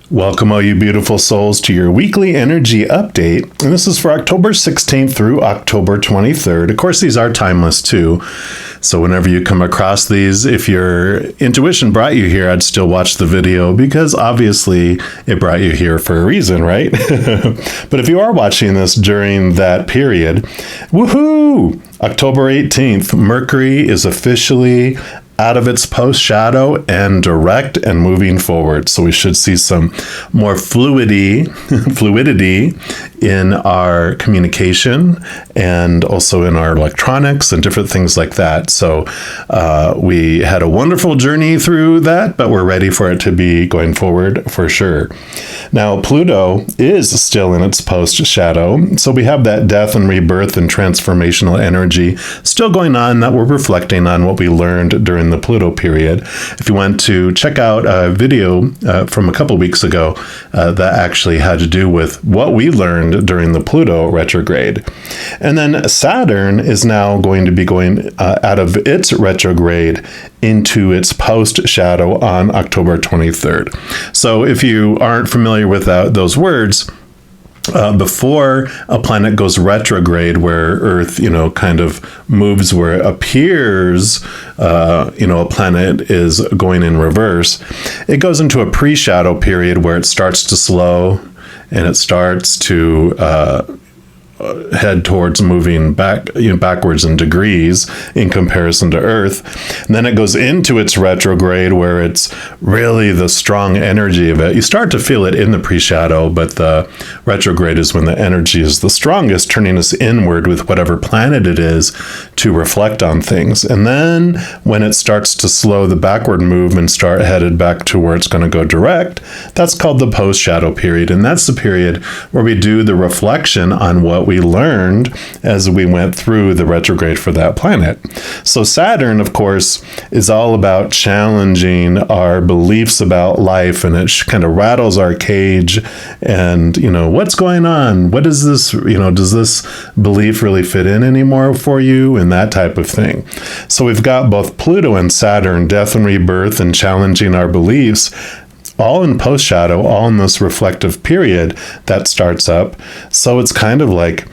Welcome, all you beautiful souls, to your weekly energy update. And this is for October 16th through October 23rd. Of course, these are timeless too. So whenever you come across these, if your intuition brought you here, I'd still watch the video because obviously it brought you here for a reason, right? But if you are watching this during that period, woohoo! October 18th, Mercury is officially out of its post shadow and direct and moving forward. So we should see some more fluidity in our communication and also in our electronics and different things like that. So we had a wonderful journey through that, but we're ready for it to be going forward for sure. Now, Pluto is still in its post shadow. So we have that death and rebirth and transformational energy still going on that we're reflecting on what we learned during the Pluto period. If you want to check out a video from a couple weeks ago that actually had to do with what we learned during the Pluto retrograde. And then Saturn is now going to be going out of its retrograde into its post shadow on October 23rd. So if you aren't familiar with those words, before a planet goes retrograde, where Earth, kind of moves where it appears, a planet is going in reverse, it goes into a pre-shadow period where it starts to slow and it starts to head towards moving backwards in degrees in comparison to Earth. And then it goes into its retrograde where it's really the strong energy of it. You start to feel it in the pre-shadow, but the retrograde is when the energy is the strongest, turning us inward with whatever planet it is to reflect on things. And then when it starts to slow the backward move and start headed back to where it's going to go direct, that's called the post-shadow period. And that's the period where we do the reflection on what we learned as we went through the retrograde for that planet. So Saturn, of course, is all about challenging our beliefs about life, and it kind of rattles our cage and, what's going on? What is this? Does this belief really fit in anymore for you? And that type of thing. So we've got both Pluto and Saturn, death and rebirth, and challenging our beliefs, all in post-shadow, all in this reflective period that starts up. So it's kind of like,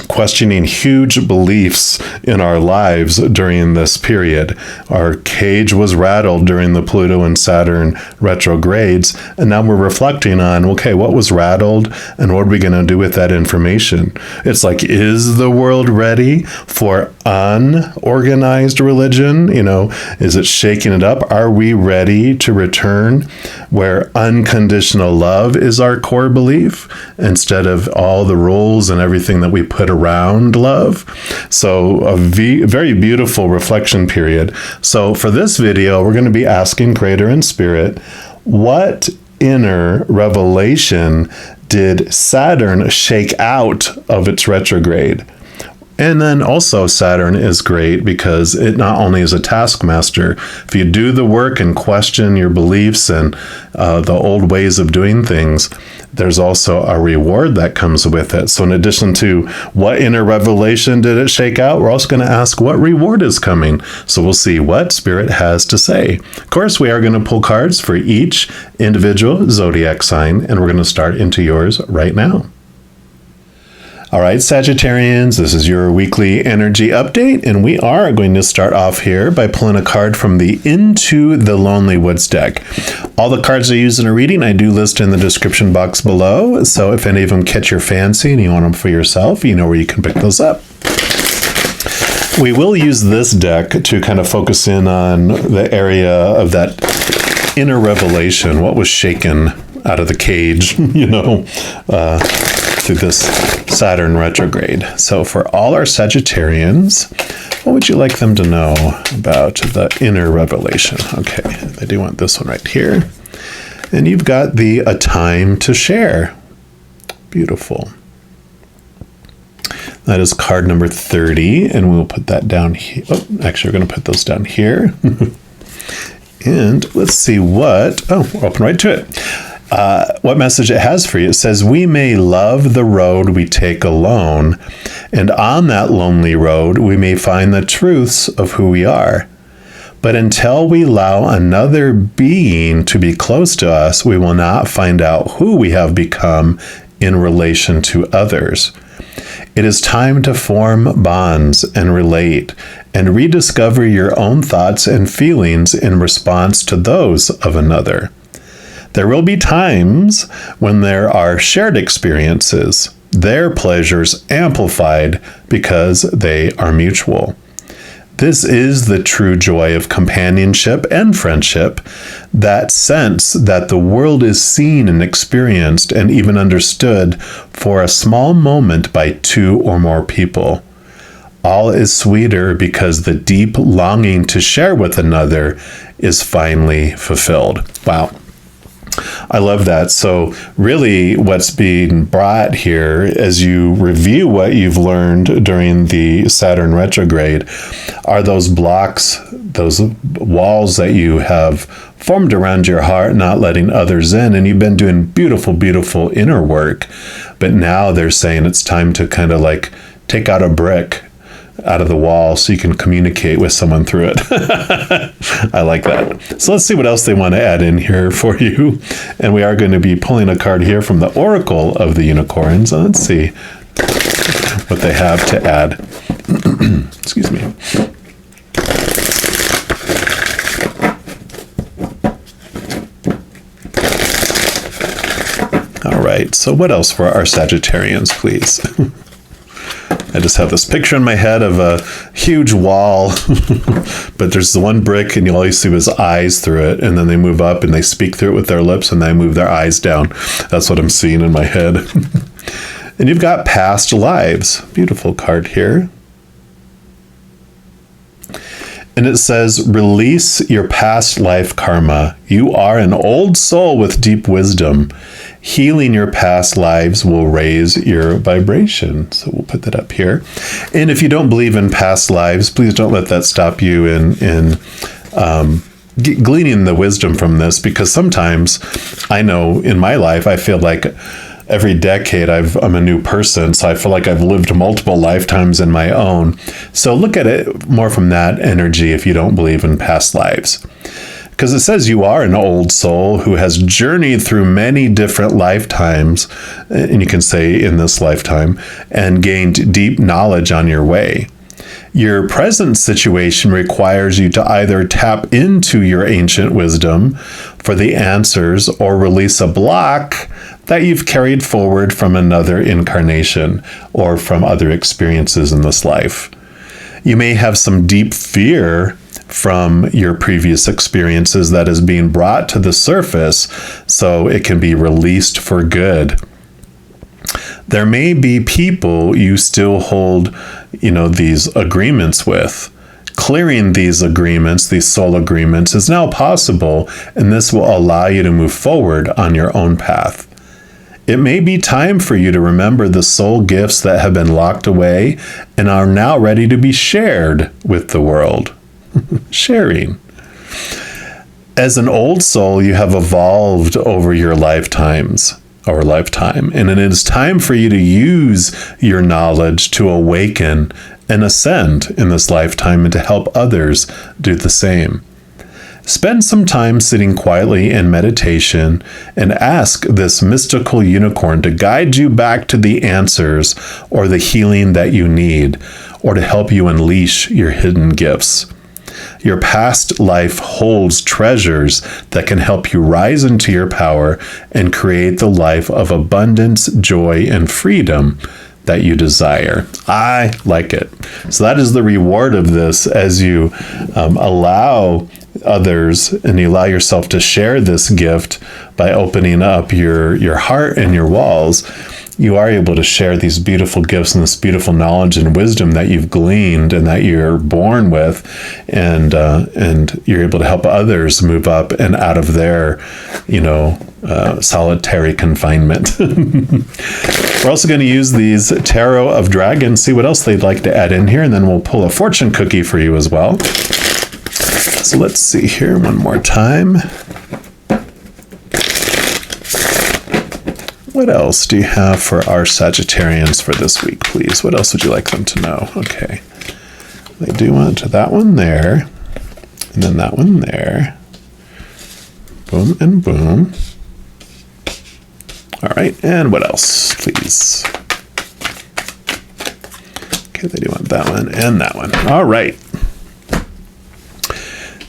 questioning huge beliefs in our lives during this period. Our cage was rattled during the Pluto and Saturn retrogrades, and now we're reflecting on, okay, what was rattled and what are we going to do with that information? It's like, is the world ready for unorganized religion? Is it shaking it up? Are we ready to return where unconditional love is our core belief instead of all the rules and everything that we put around love? So a very beautiful reflection period. So for this video, we're going to be asking Creator and Spirit, what inner revelation did Saturn shake out of its retrograde? And then also Saturn is great because it not only is a taskmaster. If you do the work and question your beliefs and the old ways of doing things, there's also a reward that comes with it. So in addition to what inner revelation did it shake out, we're also going to ask what reward is coming. So we'll see what Spirit has to say. Of course, we are going to pull cards for each individual zodiac sign, and we're going to start into yours right now. All right, Sagittarians, this is your weekly energy update, and we are going to start off here by pulling a card from the Into the Lonely Woods deck. All the cards I use in a reading, I do list in the description box below, so if any of them catch your fancy and you want them for yourself, you know where you can pick those up. We will use this deck to kind of focus in on the area of that inner revelation, what was shaken out of the cage, through this Saturn retrograde. So for all our Sagittarians, what would you like them to know about the inner revelation? Okay, I do want this one right here. And you've got A Time to Share. Beautiful. That is card number 30, and we'll put that down here. Oh, actually, we're going to put those down here. And let's see we'll open right to it. What message it has for you. It says, we may love the road we take alone, and on that lonely road, we may find the truths of who we are. But until we allow another being to be close to us, we will not find out who we have become in relation to others. It is time to form bonds and relate and rediscover your own thoughts and feelings in response to those of another. There will be times when there are shared experiences, their pleasures amplified because they are mutual. This is the true joy of companionship and friendship, that sense that the world is seen and experienced and even understood for a small moment by two or more people. All is sweeter because the deep longing to share with another is finally fulfilled. Wow. I love that. So really what's being brought here as you review what you've learned during the Saturn retrograde are those blocks, those walls that you have formed around your heart, not letting others in. And you've been doing beautiful, beautiful inner work. But now they're saying it's time to kind of like take out a brick out of the wall so you can communicate with someone through it. I like that. So let's see what else they want to add in here for you. And we are going to be pulling a card here from the Oracle of the Unicorns. Let's see what they have to add. Excuse me. All right. So what else for our Sagittarians, please? I just have this picture in my head of a huge wall, but there's the one brick and you always see his eyes through it, and then they move up and they speak through it with their lips and they move their eyes down. That's what I'm seeing in my head. And you've got past lives. Beautiful card here. And it says, release your past life karma. You are an old soul with deep wisdom. Healing your past lives will raise your vibration. So we'll put that up here. And if you don't believe in past lives, please don't let that stop you in gleaning the wisdom from this, because sometimes I know in my life, I feel like every decade I'm a new person. So I feel like I've lived multiple lifetimes in my own. So look at it more from that energy if you don't believe in past lives. Because it says you are an old soul who has journeyed through many different lifetimes, and you can say in this lifetime, and gained deep knowledge on your way. Your present situation requires you to either tap into your ancient wisdom for the answers or release a block that you've carried forward from another incarnation or from other experiences in this life. You may have some deep fear from your previous experiences that is being brought to the surface so it can be released for good. There may be people you still hold, these agreements with. Clearing these agreements, these soul agreements, is now possible, and this will allow you to move forward on your own path. It may be time for you to remember the soul gifts that have been locked away and are now ready to be shared with the world. Sharing. As an old soul, you have evolved over your lifetime, and it is time for you to use your knowledge to awaken and ascend in this lifetime and to help others do the same. Spend some time sitting quietly in meditation and ask this mystical unicorn to guide you back to the answers or the healing that you need, or to help you unleash your hidden gifts. Your past life holds treasures that can help you rise into your power and create the life of abundance, joy, and freedom that you desire. I like it. So that is the reward of this as you allow others and you allow yourself to share this gift by opening up your heart and your walls. You are able to share these beautiful gifts and this beautiful knowledge and wisdom that you've gleaned and that you're born with, and you're able to help others move up and out of their, solitary confinement. We're also going to use these Tarot of Dragons, see what else they'd like to add in here, and then we'll pull a fortune cookie for you as well. So let's see here one more time. What else do you have for our Sagittarians for this week, please? What else would you like them to know? Okay. They do want to that one there. And then that one there. Boom and boom. All right, and what else, please? Okay, they do want that one and that one. All right.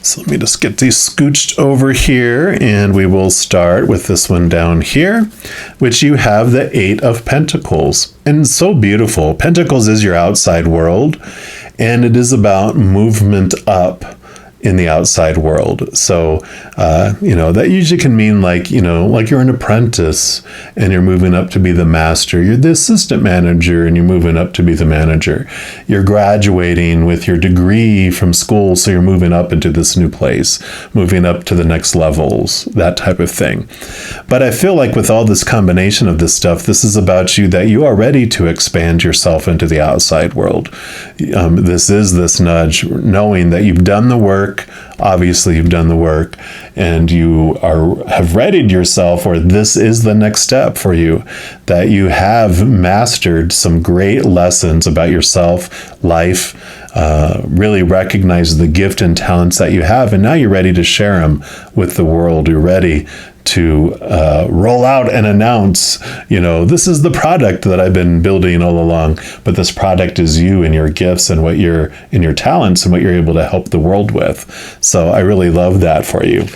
So let me just get these scooched over here, and we will start with this one down here, which you have the Eight of Pentacles. And so beautiful. Pentacles is your outside world, and it is about movement up in the outside world. So, that usually can mean like you're an apprentice and you're moving up to be the master. You're the assistant manager and you're moving up to be the manager. You're graduating with your degree from school, so you're moving up into this new place, moving up to the next levels, that type of thing. But I feel like with all this combination of this stuff, this is about you, that you are ready to expand yourself into the outside world. This is this nudge, knowing that you've done the work. Obviously, you've done the work, and you have readied yourself, or this is the next step for you, that you have mastered some great lessons about yourself, life, really recognize the gift and talents that you have, and now you're ready to share them with the world. You're ready to roll out and announce, this is the product that I've been building all along, but this product is you and your gifts and your talents and what you're able to help the world with. So I really love that for you.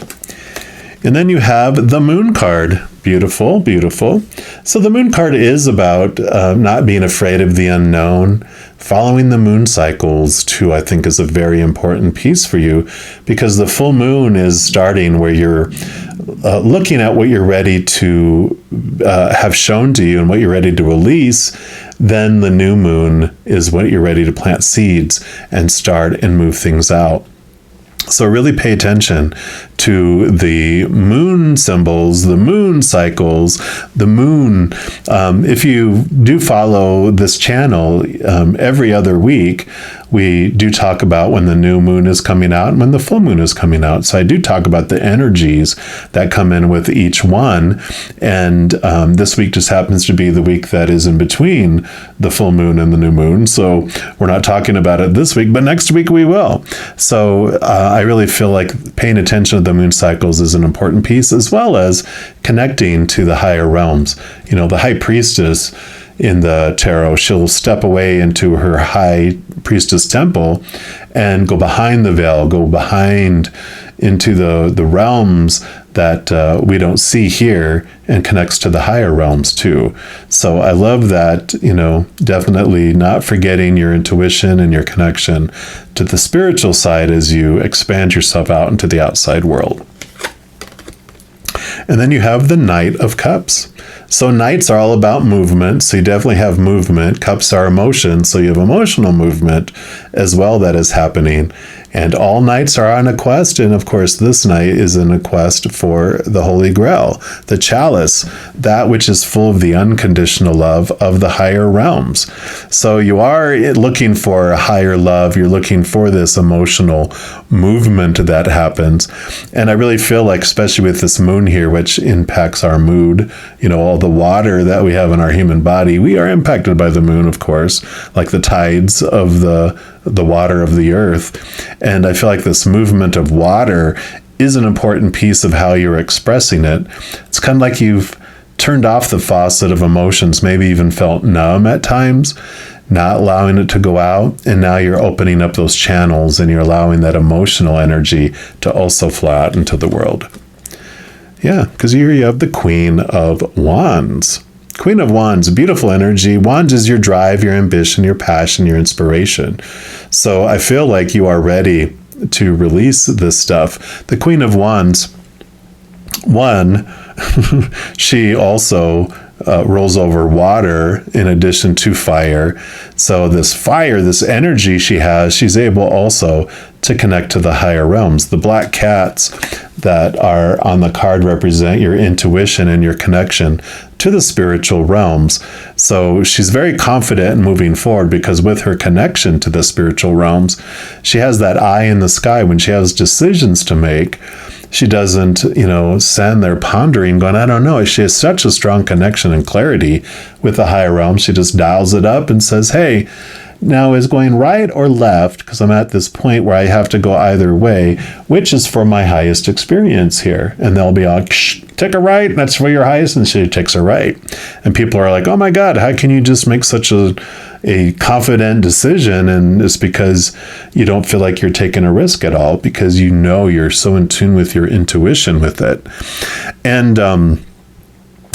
And then you have the Moon card. Beautiful, beautiful. So the Moon card is about not being afraid of the unknown. Following the moon cycles, too, I think is a very important piece for you, because the full moon is starting where you're looking at what you're ready to have shown to you and what you're ready to release. Then the new moon is what you're ready to plant seeds and start and move things out. So really pay attention to the moon symbols, the moon cycles, the moon. If you do follow this channel, every other week, we do talk about when the new moon is coming out and when the full moon is coming out. So I do talk about the energies that come in with each one. And this week just happens to be the week that is in between the full moon and the new moon. So we're not talking about it this week, but next week we will. So I really feel like paying attention to the moon cycles is an important piece, as well as connecting to the higher realms. The high priestess in the tarot, she'll step away into her high priestess temple and go behind the veil, go behind into the realms that we don't see here, and connects to the higher realms too. So I love that, definitely not forgetting your intuition and your connection to the spiritual side as you expand yourself out into the outside world. And then you have the Knight of Cups. So Knights are all about movement, so you definitely have movement. Cups are emotion, so you have emotional movement as well that is happening. And all knights are on a quest, and of course this knight is in a quest for the Holy Grail, the chalice, that which is full of the unconditional love of the higher realms. So you are looking for a higher love, you're looking for this emotional movement that happens. And I really feel like, especially with this moon here, which impacts our mood, all the water that we have in our human body, we are impacted by the moon, of course, like the tides of the water of the earth. And I feel like this movement of water is an important piece of how you're expressing it. It's kind of like you've turned off the faucet of emotions, maybe even felt numb at times, not allowing it to go out. And now you're opening up those channels and you're allowing that emotional energy to also flow out into the world. Yeah, because here you have the Queen of Wands. Queen of Wands, beautiful energy. Wands is your drive, your ambition, your passion, your inspiration. So I feel like you are ready to release this stuff. The Queen of Wands, she also rolls over water in addition to fire. So this fire, this energy she has, she's able also to connect to the higher realms. The black cats that are on the card represent your intuition and your connection to the spiritual realms. So she's very confident in moving forward, because with her connection to the spiritual realms, she has that eye in the sky when she has decisions to make. She doesn't, stand there pondering, going, I don't know. She has such a strong connection and clarity with the higher realm. She just dials it up and says, hey, now is going right or left, because I'm at this point where I have to go either way, which is for my highest experience here. And they'll be all, take a right, that's for your highest, and she takes a right. And people are like, oh my God, how can you just make such a confident decision? And it's because you don't feel like you're taking a risk at all, because you know you're so in tune with your intuition with it. And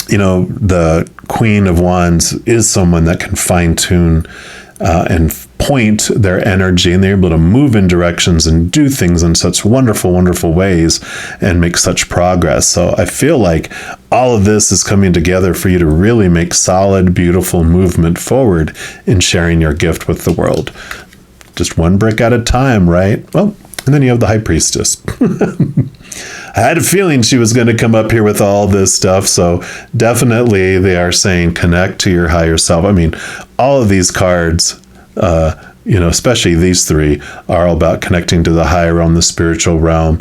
the Queen of Wands is someone that can fine tune and point their energy, and they're able to move in directions and do things in such wonderful, wonderful ways and make such progress. So I feel like all of this is coming together for you to really make solid, beautiful movement forward in sharing your gift with the world. Just one brick at a time, right? Well, and then you have the High Priestess. I had a feeling she was going to come up here with all this stuff. So definitely they are saying connect to your higher self. I mean, all of these cards, especially these three, are all about connecting to the higher realm, the spiritual realm,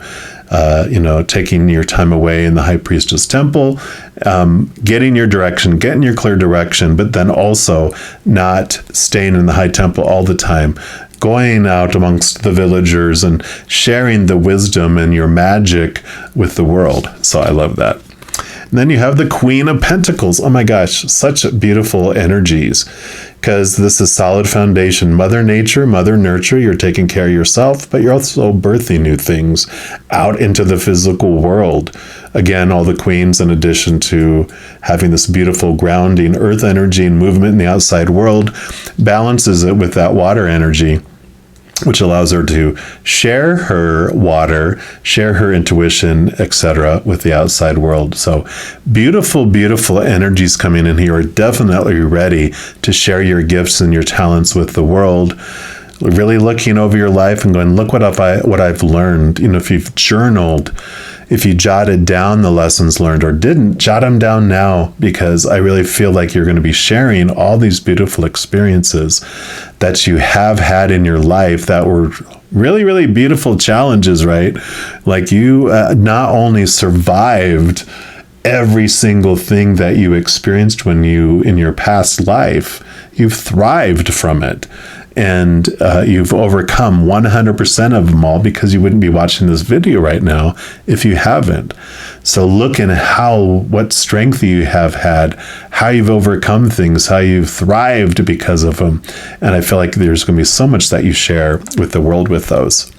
taking your time away in the High Priestess temple, getting your direction, getting your clear direction, but then also not staying in the high temple all the time, going out amongst the villagers and sharing the wisdom and your magic with the world. So I love that. And then you have the Queen of Pentacles. Oh my gosh, such beautiful energies, because this is solid foundation. Mother Nature, Mother Nurture, you're taking care of yourself, but you're also birthing new things out into the physical world. Again, all the queens, in addition to having this beautiful grounding earth energy and movement in the outside world, balances it with that water energy, which allows her to share her water, share her intuition, etc. with the outside world. So beautiful, beautiful energies coming in here. Are definitely ready to share your gifts and your talents with the world. Really looking over your life and going, look what I've learned. If you've journaled, if you jotted down the lessons learned or didn't, jot them down now, because I really feel like you're going to be sharing all these beautiful experiences that you have had in your life that were really, really beautiful challenges, right? Like you not only survived every single thing that you experienced in your past life, you've thrived from it. And you've overcome 100% of them all, because you wouldn't be watching this video right now if you haven't. So look at what strength you have had, how you've overcome things, how you've thrived because of them. And I feel like there's going to be so much that you share with the world with those.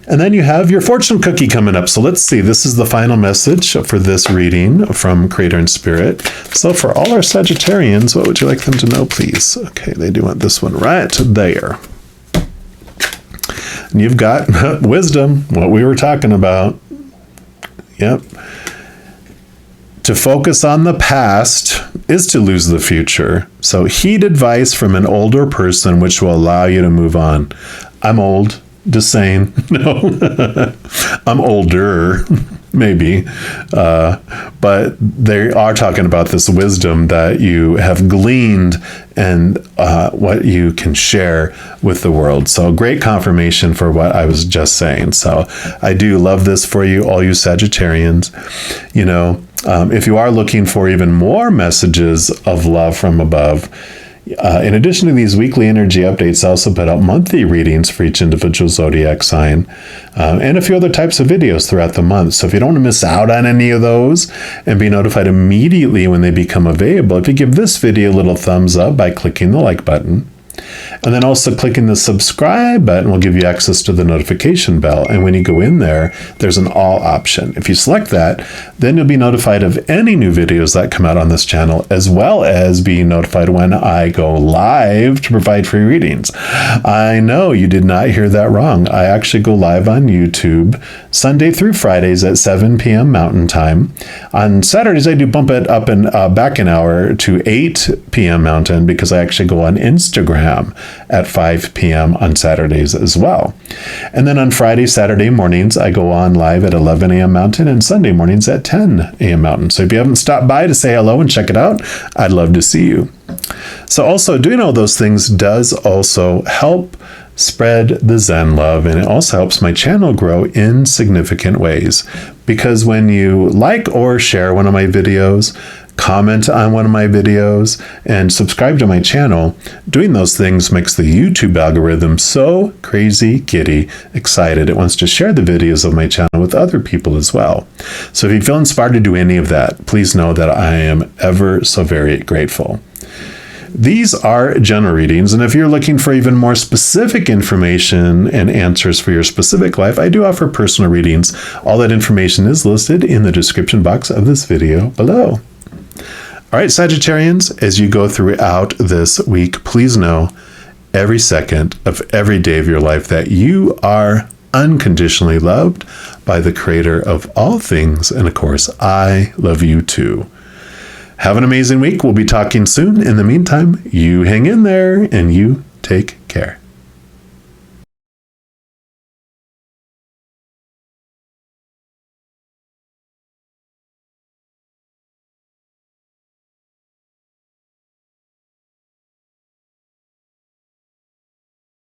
And then you have your fortune cookie coming up. So let's see. This is the final message for this reading from Creator and Spirit. So for all our Sagittarians, what would you like them to know, please? Okay, they do want this one right there. And you've got wisdom, what we were talking about. Yep. To focus on the past is to lose the future. So heed advice from an older person, which will allow you to move on. I'm old. Just saying, no, I'm older, maybe, but they are talking about this wisdom that you have gleaned and what you can share with the world. So great confirmation for what I was just saying. So I do love this for you, all you Sagittarians. If you are looking for even more messages of love from above, in addition to these weekly energy updates, I also put out monthly readings for each individual zodiac sign, and a few other types of videos throughout the month. So if you don't want to miss out on any of those and be notified immediately when they become available, if you give this video a little thumbs up by clicking the like button, and then also clicking the subscribe button will give you access to the notification bell. And when you go in there, there's an all option. If you select that, then you'll be notified of any new videos that come out on this channel, as well as being notified when I go live to provide free readings. I know you did not hear that wrong. I actually go live on YouTube Sunday through Fridays at 7 p.m. Mountain Time. On Saturdays, I do bump it up and back an hour to 8 p.m. Mountain, because I actually go on Instagram at 5 p.m. on Saturdays as well. And then on Friday, Saturday mornings, I go on live at 11 a.m. Mountain, and Sunday mornings at 10 a.m. Mountain. So if you haven't stopped by to say hello and check it out, I'd love to see you. So also doing all those things does also help spread the Zen love, and it also helps my channel grow in significant ways, because when you like or share one of my videos, comment on one of my videos, and subscribe to my channel. Doing those things makes the YouTube algorithm so crazy giddy excited. It wants to share the videos of my channel with other people as well. So if you feel inspired to do any of that, please know that I am ever so very grateful. These are general readings, and if you're looking for even more specific information and answers for your specific life, I do offer personal readings. All that information is listed in the description box of this video below. All right, Sagittarians, as you go throughout this week, please know every second of every day of your life that you are unconditionally loved by the Creator of all things, and of course, I love you too. Have an amazing week. We'll be talking soon. In the meantime, you hang in there and you take care.